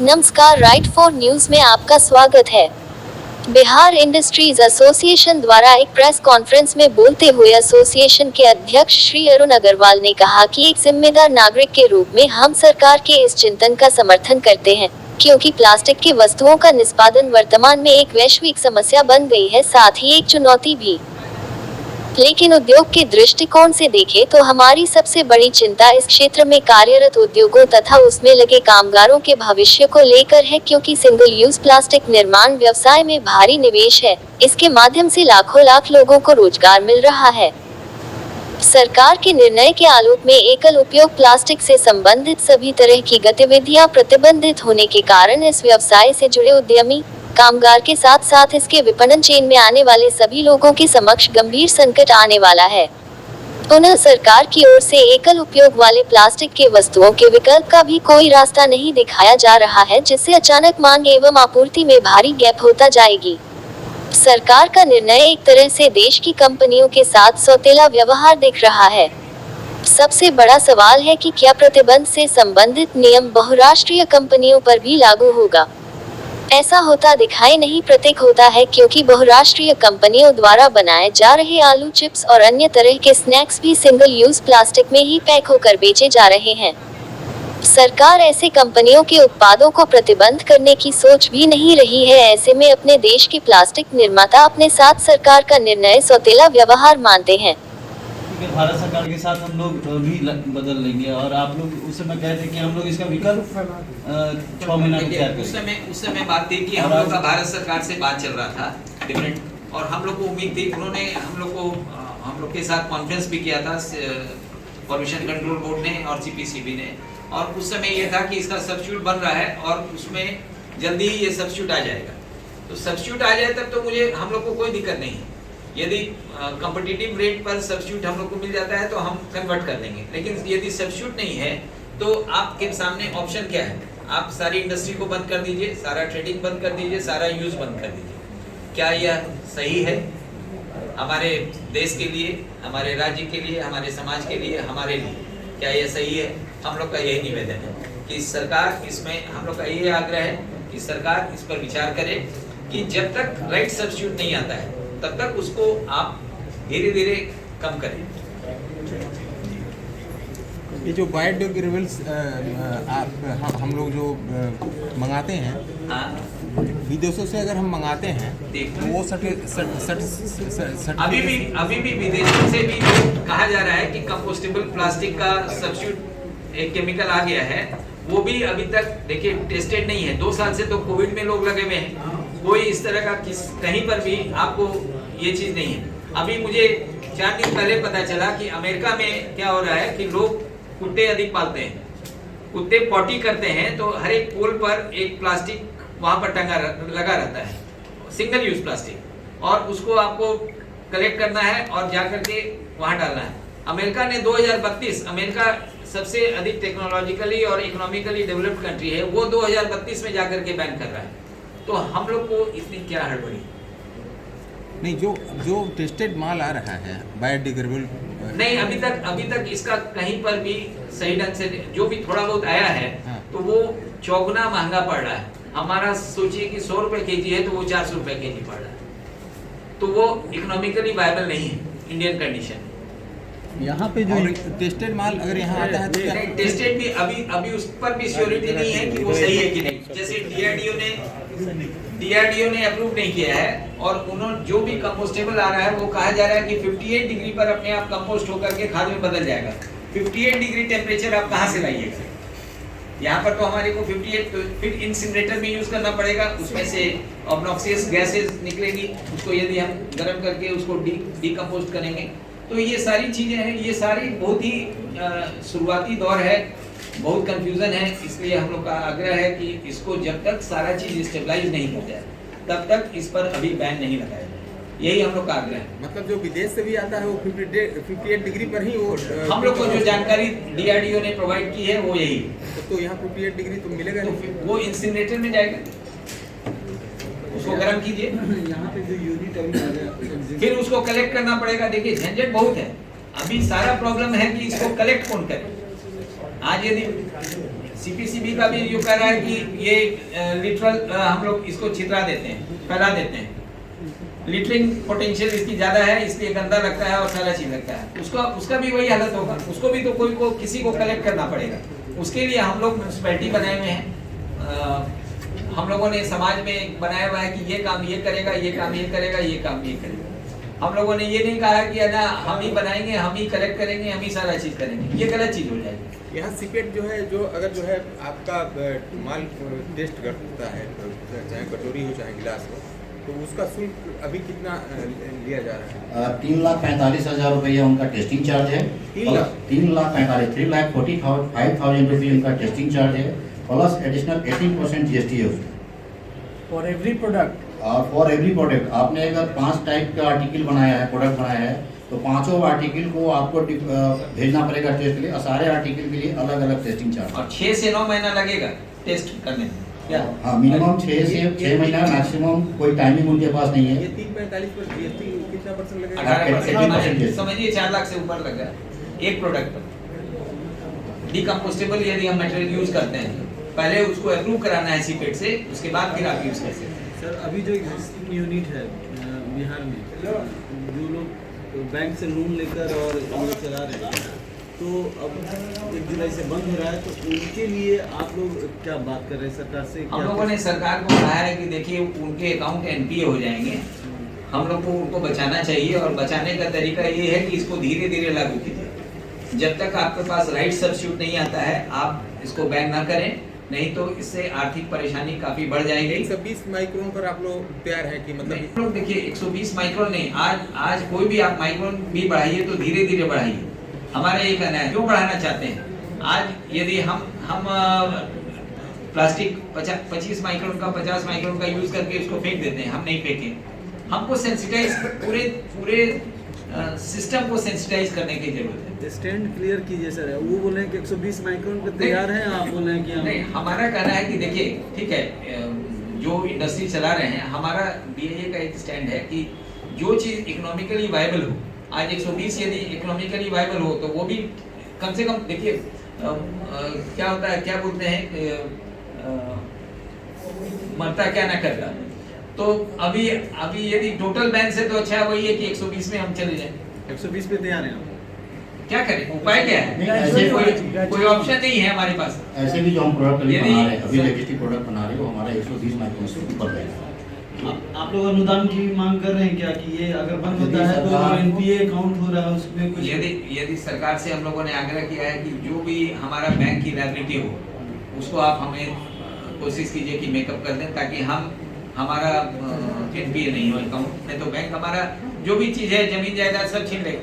नमस्कार, right for news में आपका स्वागत है। बिहार इंडस्ट्रीज एसोसिएशन द्वारा एक प्रेस कॉन्फ्रेंस में बोलते हुए एसोसिएशन के अध्यक्ष श्री अरुण अग्रवाल ने कहा कि एक जिम्मेदार नागरिक के रूप में हम सरकार के इस चिंतन का समर्थन करते हैं, क्योंकि प्लास्टिक की वस्तुओं का निष्पादन वर्तमान में एक वैश्विक समस्या बन गई है, साथ ही एक चुनौती भी। लेकिन उद्योग के दृष्टिकोण से देखें तो हमारी सबसे बड़ी चिंता इस क्षेत्र में कार्यरत उद्योगों तथा उसमें लगे कामगारों के भविष्य को लेकर है, क्योंकि सिंगल यूज प्लास्टिक निर्माण व्यवसाय में भारी निवेश है। इसके माध्यम से लाखों लाख लोगों को रोजगार मिल रहा है। सरकार के निर्णय के आलोक में एकल उपयोग प्लास्टिक से संबंधित सभी तरह की गतिविधियां प्रतिबंधित होने के कारण इस व्यवसाय से जुड़े उद्यमी, कामगार के साथ साथ इसके विपणन चेन में आने वाले सभी लोगों के समक्ष गंभीर संकट आने वाला है। पुनः सरकार की ओर से एकल उपयोग वाले प्लास्टिक के वस्तुओं के विकल्प का भी कोई रास्ता नहीं दिखाया जा रहा है, जिससे अचानक मांग एवं आपूर्ति में भारी गैप होता जाएगी। सरकार का निर्णय एक तरह से देश की कंपनियों के साथ सौतेला व्यवहार दिख रहा है। सबसे बड़ा सवाल है कि क्या प्रतिबंध से संबंधित नियम बहुराष्ट्रीय कंपनियों पर भी लागू होगा। ऐसा होता दिखाई नहीं प्रतीत होता है, क्योंकि बहुराष्ट्रीय कंपनियों द्वारा बनाए जा रहे आलू चिप्स और अन्य तरह के स्नैक्स भी सिंगल यूज प्लास्टिक में ही पैक होकर बेचे जा रहे हैं। सरकार ऐसे कंपनियों के उत्पादों को प्रतिबंध करने की सोच भी नहीं रही है। ऐसे में अपने देश के प्लास्टिक निर्माता अपने साथ सरकार का निर्णय सौतेला व्यवहार मानते हैं। भारत सरकार के साथ हम लोग भी बदल लेंगे और आप लोग उस समय कहे थे कि हम लोग इसका विकल्प 6 महीना में तैयार करेंगे। उस समय बात थी कि हम लोग का भारत सरकार से बात चल रहा था डिफरेंट, और हम लोग को उम्मीद थी, उन्होंने हम लोग के साथ कॉन्फ्रेंस भी किया था पॉल्यूशन कंट्रोल बोर्ड ने और सीपीसीबी ने, और उस समय ये था कि इसका सब्स्टिट्यूट बन रहा है और उसमें जल्दी ही ये सब्स्टिट्यूट आ जाएगा। तो सब्स्टिट्यूट आ जाए तब तो हम लोग को कोई दिक्कत नहीं है। यदि कॉम्पिटिटिव रेट पर सब्स्टिट्यूट हम लोग को मिल जाता है तो हम कन्वर्ट कर लेंगे, लेकिन यदि सब्स्टिट्यूट नहीं है तो आपके सामने ऑप्शन क्या है? आप सारी इंडस्ट्री को बंद कर दीजिए, सारा ट्रेडिंग बंद कर दीजिए, सारा यूज बंद कर दीजिए। क्या यह सही है हमारे देश के लिए, हमारे राज्य के लिए, हमारे समाज के लिए, हमारे लिए? क्या यह सही है? हम लोग का यही निवेदन है कि सरकार इसमें, हम लोग का यही आग्रह है कि सरकार इस पर विचार करे कि जब तक राइट सब्स्टिट्यूट नहीं आता है तब तक उसको आप धीरे धीरे कम करें। ये जो बायोडिग्रेडेबल्स हम लोग जो मंगाते हैं, हाँ, विदेशों से अगर हम मंगाते हैं तो वो अभी भी विदेशों से भी कहा जा रहा है कि कंपोस्टेबल प्लास्टिक का सब्स्टिट्यूट एक केमिकल आ गया है, वो भी अभी तक देखिए टेस्टेड नहीं है। 2 साल से तो कोविड में लोग लगे हुए हैं, कोई इस तरह का कहीं पर भी आपको ये चीज नहीं है। अभी मुझे 4 दिन पहले पता चला कि अमेरिका में क्या हो रहा है कि लोग कुत्ते अधिक पालते हैं, कुत्ते पॉटी करते हैं, तो हर एक पोल पर एक प्लास्टिक वहां पर लगा रहता है, सिंगल यूज प्लास्टिक, और उसको आपको कलेक्ट करना है और जाकर के वहां डालना है। अमेरिका ने 2032, अमेरिका सबसे अधिक टेक्नोलॉजिकली और इकोनॉमिकली डेवलप्ड कंट्री है, वो 2032 में जाकर के बैन कर रहा है। तो हम लोग को इतनी क्या हड़बड़ी नहीं? जो टेस्टेड माल आ रहा है बायोडिग्रेडेबल नहीं, अभी तक इसका कहीं पर भी सही ढंग से जो भी थोड़ा बहुत आया है, हाँ। तो वो चौगुना महंगा पड़ रहा है। हमारा सोचिए कि 100 रुपए केजी है तो वो 400 रुपए केजी पड़ रहा है, तो वो इकोनॉमिकली वायबल नहीं है इंडियन कंडीशन। यहाँ पे जो टेस्टेड माल अगर यहाँ आता है तो नहीं, टेस्टेड भी अभी उस पर भी श्योरिटी नहीं है कि वो सही है कि नहीं। जैसे डीआरडीओ ने अप्रूव नहीं किया है, और उन्होंने जो भी कंपोस्टेबल आ रहा है वो कहा जा रहा है कि 58 डिग्री पर अपने आप कंपोस्ट होकर के खाद में बदल जाएगा। 58 डिग्री टेम्परेचर आप कहाँ से लाइएगा? यहाँ पर तो हमारे को 58, फिर इंसिनरेटर में यूज करना पड़ेगा, उसमें से ऑब्नॉक्सियस गैसेस निकलेगी, उसको यदि हम गर्म करके उसको डिकम्पोस्ट करेंगे। तो ये सारी चीजें हैं, ये सारी बहुत ही शुरुआती दौर है, बहुत कंफ्यूजन है। इसलिए हम लोग का आग्रह है कि इसको जब तक सारा चीज स्टेबलाइज नहीं हो जाए तब तक इस पर अभी बैन नहीं लगाया जाए, यही हम लोग का आग्रह है। मतलब जो विदेश से भी आता है वो 58 डिग्री पर ही वो हम लोग को जो जानकारी डीआरडीओ ने प्रोवाइड की है वो यही, तो यहाँ 58 डिग्री तो मिलेगा तो वो इंसिनरेटर में जाएगा, उसको गर्म कीजिए, यहाँ पे जो यूनिट अभी फिर उसको कलेक्ट करना पड़ेगा। देखिए झंझट बहुत है, अभी सारा प्रॉब्लम है कि इसको कलेक्ट कौन करे। आज यदि सीपीसीबी का भी जो कह रहा है कि ये लिटरल हम लोग इसको छितरा देते हैं, फैला देते हैं। लिटरिंग पोटेंशियल इसकी ज्यादा है, इसलिए गंदा लगता है और सारा चीज लगता है। उसका भी वही हालत होगा, उसको भी तो कोई को किसी को कलेक्ट करना पड़ेगा। उसके लिए हम लोग म्यूनसिपैलिटी बनाए हुए हैं, हम लोगों ने समाज में बनाया हुआ है कि ये काम ये करेगा, ये काम ये करेगा, ये काम ये करेगा। हम लोगों ने ये नहीं कहा कि है ना हम ही बनाएंगे, हम ही कलेक्ट करेंगे, हम ही सारा चीज करेंगे, ये गलत चीज हो जाएगी। यहाँ सीपेट जो है, जो अगर जो है आपका माल टेस्ट करता है, चाहे कटोरी हो चाहे गिलास हो, तो उसका शुल्क अभी कितना लिया जा रहा है? 3,45,000 रुपया उनका टेस्टिंग चार्ज है। 3,45,000 रुपये उनका टेस्टिंग चार्ज है, प्लस एडिशनल 18% GST है उसमें। For every product? For every product. आपने अगर 5 टाइप का आर्टिकल बनाया है, प्रोडक्ट बनाया है, तो 5 आर्टिकल को आपको भेजना पड़ेगा टेस्ट के लिए, और सारे आर्टिकल के लिए अलग अलग टेस्टिंग चार्ज। और 6 से 9 महीना लगेगा टेस्ट करने में। क्या? हाँ, मिनिमम 6 से 6 महीना, मैक्सिमम कोई टाइमिंग उनके पास नहीं है। ये 345 पर GST कितना परसेंट लगेगा? 18% समझिए, 4 लाख से ऊपर लग गया एक प्रोडक्ट पर। डिकम्पोस्टेबल यदि हम मटेरियल यूज करते हैं, पहले उसको अप्रूव कराना है सीपेट से, उसके बाद फिर आप यूज कर सकते हैं। सर, अभी जो एग्जिस्टिंग यूनिट है बिहार में, जो लोग बैंक से लोन लेकर और ये चला रहे हैं, तो अब 1 जुलाई से बंद हो रहा है, तो उनके लिए आप लोग क्या बात कर रहे हैं सरकार से? हम लोगों ने सरकार को कहा है कि देखिए उनके अकाउंट NPA हो जाएंगे, हम लोग को उनको बचाना चाहिए, और बचाने का तरीका ये है कि इसको धीरे धीरे लागू कीजिए। जब तक आपके पास राइट सब्स्टिट्यूट नहीं आता है, आप इसको बैन ना करें, नहीं तो इससे आर्थिक परेशानी काफी बढ़ जाएगी। 120 माइक्रोन पर आप लोग तैयार है कि मतलब? लोग देखिए 120 माइक्रोन नहीं, आज कोई भी आप माइक्रोन भी बढ़ाइए तो धीरे धीरे बढ़ाइए। हमारा ये कहना है, क्यों बढ़ाना चाहते हैं? आज यदि हम प्लास्टिक 25 माइक्रोन का 50 माइक्रोन का यूज करके उसको फेंक देते हैं, हम नहीं फेंके। हमको सेंसिटाइज पूरे सिस्टम को सेंसिटाइज करने की जरूरत है। स्टैंड क्लियर कीजिए सर। वो बोले हैं कि 120 माइक्रोन पे तैयार हैं, आप बोले हैं कि हम नहीं। हमारा कहना है कि देखिए ठीक है, जो इंडस्ट्री चला रहे हैं, हमारा BIA का एक स्टैंड है कि जो चीज इकोनॉमिकली वायबल हो, आज 120 यदि इकोनॉमिकली वायबल हो, तो वो भी कम से कम देखिए क्या होता है, क्या बोलते हैं, मरता क्या ना करता। तो अभी यदि टोटल बैन से तो अच्छा वही है कि 120 में हम चले जाएं। 120 पे तैयार हैं। क्या करें, उपाय क्या है? ऐसे कोई ऑप्शन नहीं है हमारे पास। ऐसे भी जो हम प्रोडक्ट अभी यदि- बना रहे हैं, अभी लेटेस्ट प्रोडक्ट बना रहे हैं, वो हमारा 120 माइक्रोन से ऊपर रहेगा। आप लोग अनुदान की मांग कर रहे हैं क्या कि ये अगर बंद होता है तो सरकार- NPA अकाउंट हो रहा है उसमें कुछ? यदि सरकार से हम लोगों ने आग्रह किया है कि जो भी हमारा बैंक की लायबिलिटी हो, उसको आप हमें कोशिश कीजिए कि मेकअप कर दें, ताकि हमारा NPA नहीं हो अकाउंट। नहीं तो बैंक हमारा जो भी चीज़ है, जमीन जायदाद सब छीन लेगा।